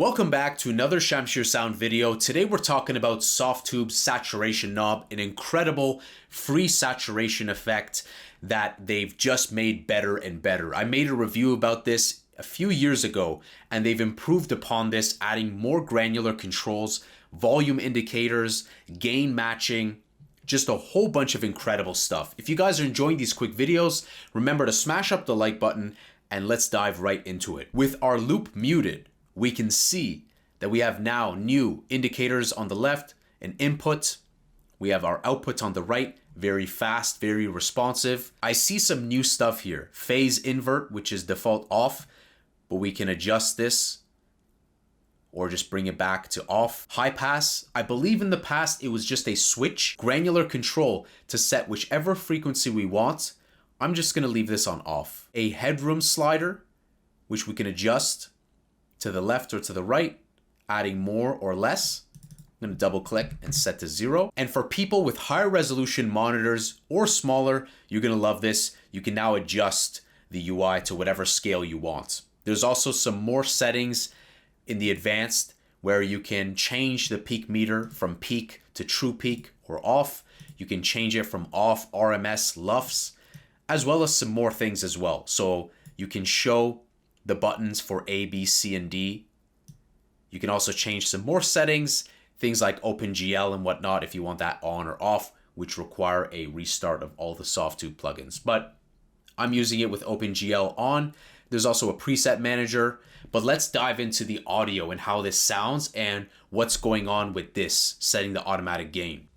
Welcome back to another Shamshir Sound video. Today we're talking about Softube's saturation knob, an incredible free saturation effect that they've just made better and better. I made a review about this a few years ago and they've improved upon this, adding more granular controls, volume indicators, gain matching, just a whole bunch of incredible stuff. If you guys are enjoying these quick videos, remember to smash up the like button and let's dive right into it. With our loop muted, we can see that we have now new indicators on the left, an input. We have our output on the right, very fast, very responsive. I see some new stuff here. Phase invert, which is default off, but we can adjust this or just bring it back to off. Highpass, I believe in the past it was just a switch. Granular control to set whichever frequency we want. I'm just gonna leave this on off. A headroom slider, which we can adjust to the left or to the right, adding more or less. I'm gonna double click and set to 0. And for people with higher resolution monitors or smaller, you're gonna love this. You can now adjust the UI to whatever scale you want. There's also some more settings in the advanced where you can change the peak meter from peak to true peak or off. You can change it from off, RMS, LUFS, as well as some more things as well. So you can show the buttons for A, B, C, and D. You can also change some more settings, things like OpenGL and whatnot if you want that on or off, which require a restart of all the Softube plugins. But I'm using it with OpenGL on. There's also a preset manager, but let's dive into the audio and how this sounds and what's going on with this, setting the automatic gain.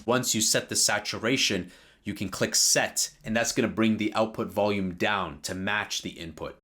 Once you set the saturation, you can click set, and that's going to bring the output volume down to match the input.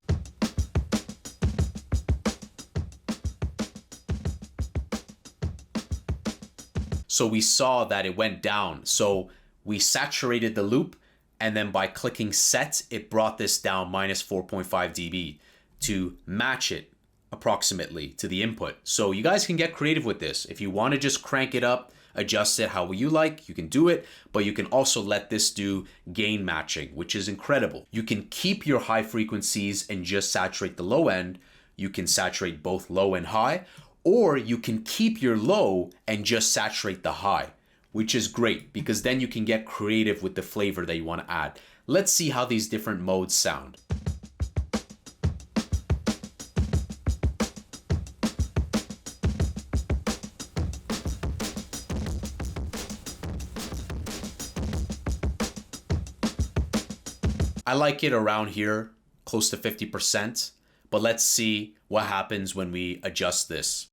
So we saw that it went down. So we saturated the loop, and then by clicking set, it brought this down minus 4.5 dB to match it approximately to the input. So you guys can get creative with this. If you want to just crank it up, adjust it how you like, you can do it, but you can also let this do gain matching, which is incredible. You can keep your high frequencies and just saturate the low end. You can saturate both low and high, or you can keep your low and just saturate the high, which is great because then you can get creative with the flavor that you want to add. Let's see how these different modes sound. I like it around here, close to 50%, but let's see what happens when we adjust this.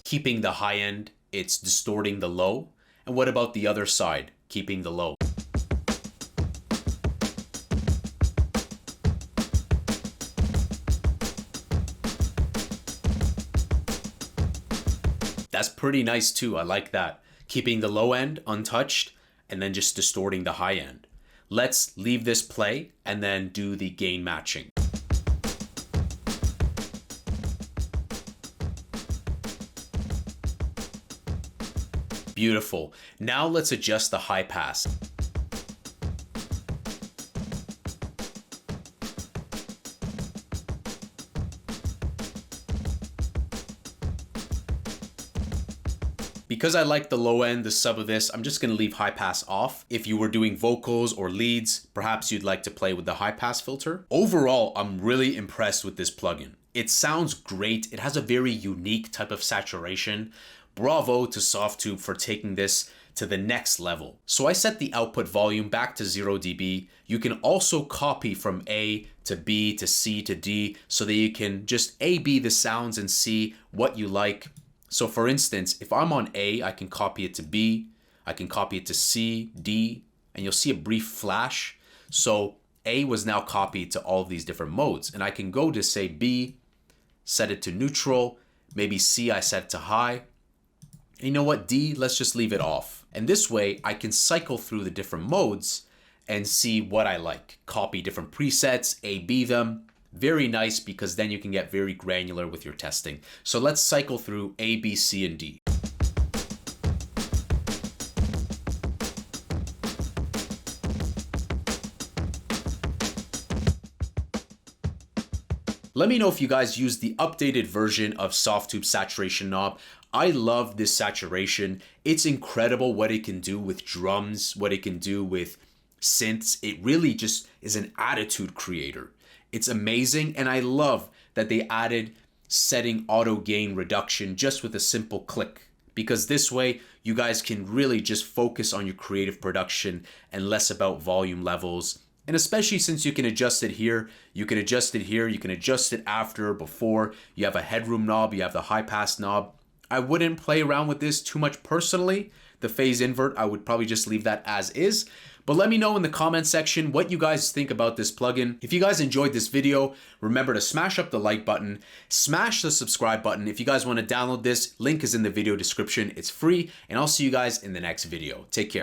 Keeping the high end, it's distorting the low. And what about the other side, keeping the low? That's pretty nice too, I like that. Keeping the low end untouched and then just distorting the high end. Let's leave this play and then do the gain matching. Beautiful. Now let's adjust the high pass. Because I like the low end, the sub of this, I'm just gonna leave high pass off. If you were doing vocals or leads, perhaps you'd like to play with the high pass filter. Overall, I'm really impressed with this plugin. It sounds great. It has a very unique type of saturation. Bravo to Softube for taking this to the next level. So I set the output volume back to 0 dB. You can also copy from A to B to C to D so that you can just A/B the sounds and see what you like. So for instance, if I'm on A, I can copy it to B, I can copy it to C, D, and you'll see a brief flash. So A was now copied to all of these different modes. And I can go to say B, set it to neutral, maybe C I set it to high. And you know what, D, let's just leave it off. And this way I can cycle through the different modes and see what I like. Copy different presets, A/B them. Very nice, because then you can get very granular with your testing. So let's cycle through A, B, C, and D. Let me know if you guys use the updated version of Softube saturation knob. I love this saturation. It's incredible what it can do with drums, what it can do with synths. It really just is an attitude creator. It's amazing, and I love that they added setting auto gain reduction just with a simple click, because this way you guys can really just focus on your creative production and less about volume levels. And especially since you can adjust it here, you can adjust it here, you can adjust it after, before. You have a headroom knob, you have the Highpass knob. I wouldn't play around with this too much personally. The phase invert, I would probably just leave that as is. But let me know in the comment section what you guys think about this plugin. If you guys enjoyed this video, remember to smash up the like button, smash the subscribe button. If you guys want to download this, link is in the video description. It's free, and I'll see you guys in the next video. Take care.